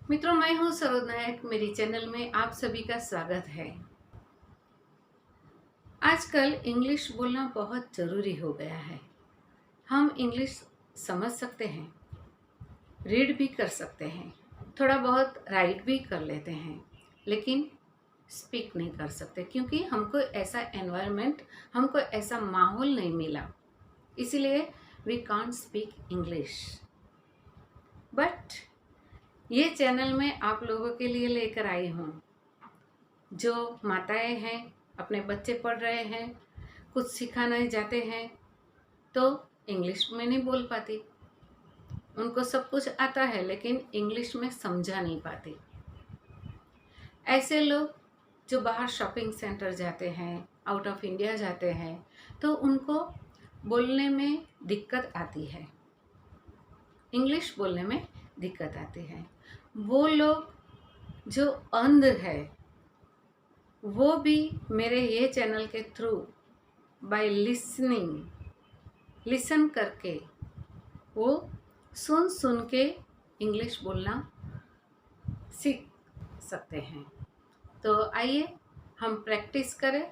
मित्रों, मैं हूं सरोज नायक। मेरी चैनल में आप सभी का स्वागत है। आजकल इंग्लिश बोलना बहुत ज़रूरी हो गया है। हम इंग्लिश समझ सकते हैं, रीड भी कर सकते हैं, थोड़ा बहुत राइट भी कर लेते हैं, लेकिन स्पीक नहीं कर सकते क्योंकि हमको ऐसा एनवायरनमेंट, हमको ऐसा माहौल नहीं मिला। इसीलिए we can't speak English. But ये चैनल मैं आप लोगों के लिए लेकर आई हूँ। जो माताएं हैं, अपने बच्चे पढ़ रहे हैं, कुछ सिखाने जाते हैं तो इंग्लिश में नहीं बोल पाती। उनको सब कुछ आता है लेकिन इंग्लिश में समझा नहीं पाती। ऐसे लोग जो बाहर शॉपिंग सेंटर जाते हैं, आउट ऑफ इंडिया जाते हैं, तो उनको बोलने में दिक्कत आती है, इंग्लिश बोलने में दिक्कत आती है। वो लोग जो अंध है वो भी मेरे ये चैनल के थ्रू बाय लिसन करके वो सुन सुन के इंग्लिश बोलना सीख सकते हैं। तो आइए हम प्रैक्टिस करें।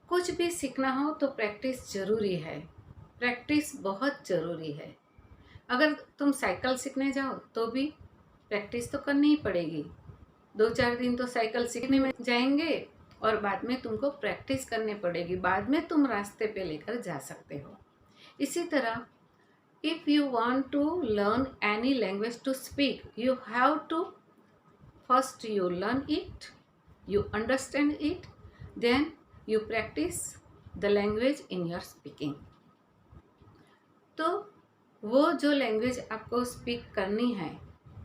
कुछ भी सीखना हो तो प्रैक्टिस ज़रूरी है। प्रैक्टिस बहुत ज़रूरी है। अगर तुम साइकिल सीखने जाओ तो भी प्रैक्टिस तो करनी ही पड़ेगी। 2-4 दिन तो साइकिल सीखने में जाएंगे और बाद में तुमको प्रैक्टिस करनी पड़ेगी। बाद में तुम रास्ते पे लेकर जा सकते हो। इसी तरह if you want to learn any language to speak, you have to first you learn it, you understand it, then you practice the language in your speaking. तो वो जो लैंग्वेज आपको स्पीक करनी है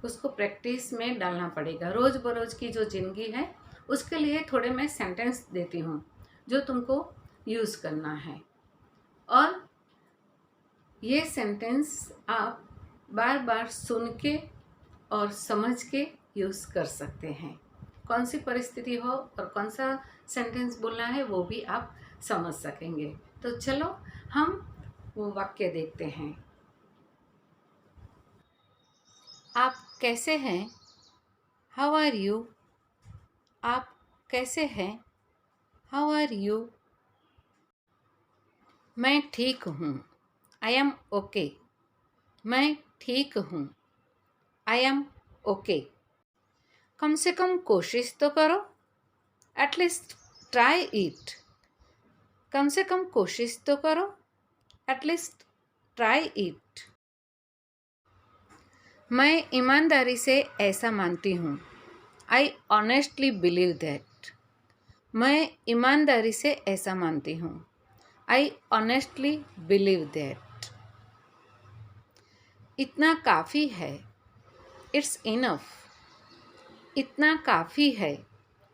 उसको प्रैक्टिस में डालना पड़ेगा। रोज़ बरोज़ की जो ज़िंदगी है उसके लिए थोड़े मैं सेंटेंस देती हूँ जो तुमको यूज़ करना है, और ये सेंटेंस आप बार बार सुन के और समझ के यूज़ कर सकते हैं। कौन सी परिस्थिति हो और कौन सा सेंटेंस बोलना है वो भी आप समझ सकेंगे। तो चलो हम वो वाक्य देखते हैं। आप कैसे हैं? How are you? आप कैसे हैं? How are you? मैं ठीक हूँ। I am okay. मैं ठीक हूँ। I am okay. कम से कम कोशिश तो करो। At least try it. कम से कम कोशिश तो करो। At least try it. मैं ईमानदारी से ऐसा मानती हूँ। I honestly believe that. मैं ईमानदारी से ऐसा मानती हूँ। I honestly believe that. इतना काफ़ी है। It's enough. इतना काफ़ी है।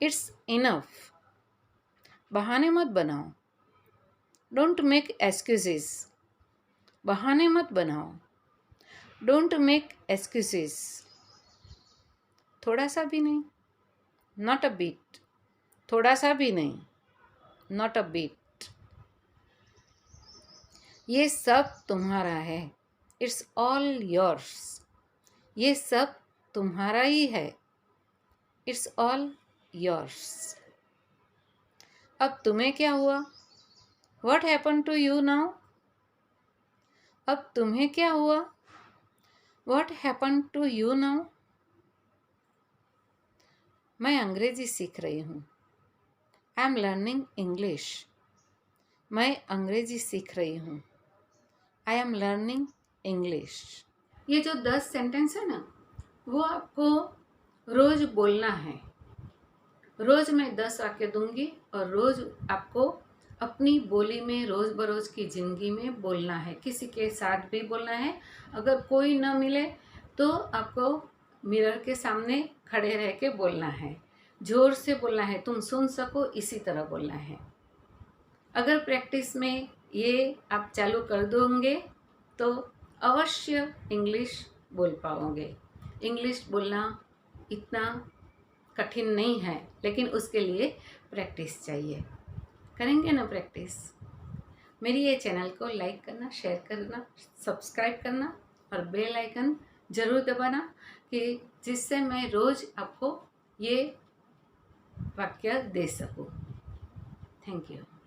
It's enough. बहाने मत बनाओ। Don't make excuses. बहाने मत बनाओ। Don't make excuses. थोड़ा सा भी नहीं। Not a bit. थोड़ा सा भी नहीं। Not a bit. ये सब तुम्हारा है। It's all yours. ये सब तुम्हारा ही है। It's all yours. अब तुम्हें क्या हुआ? What happened to you now? अब तुम्हें क्या हुआ? What happened to you now? मैं अंग्रेजी सीख रही हूँ। I am learning English. मैं अंग्रेजी सीख रही हूँ। I am learning English. ये जो 10 सेंटेंस है ना, वो आपको रोज बोलना है। रोज मैं 10 वाक्य दूंगी और रोज आपको अपनी बोली में रोज़ बरोज़ की ज़िंदगी में बोलना है। किसी के साथ भी बोलना है। अगर कोई ना मिले तो आपको मिरर के सामने खड़े रह के बोलना है। ज़ोर से बोलना है, तुम सुन सको इसी तरह बोलना है। अगर प्रैक्टिस में ये आप चालू कर दोगे तो अवश्य इंग्लिश बोल पाओगे। इंग्लिश बोलना इतना कठिन नहीं है, लेकिन उसके लिए प्रैक्टिस चाहिए। करेंगे ना प्रैक्टिस? मेरी ये चैनल को लाइक करना, शेयर करना, सब्सक्राइब करना और बेल आइकन ज़रूर दबाना कि जिससे मैं रोज़ आपको ये वाक्य दे सकूं। Thank you.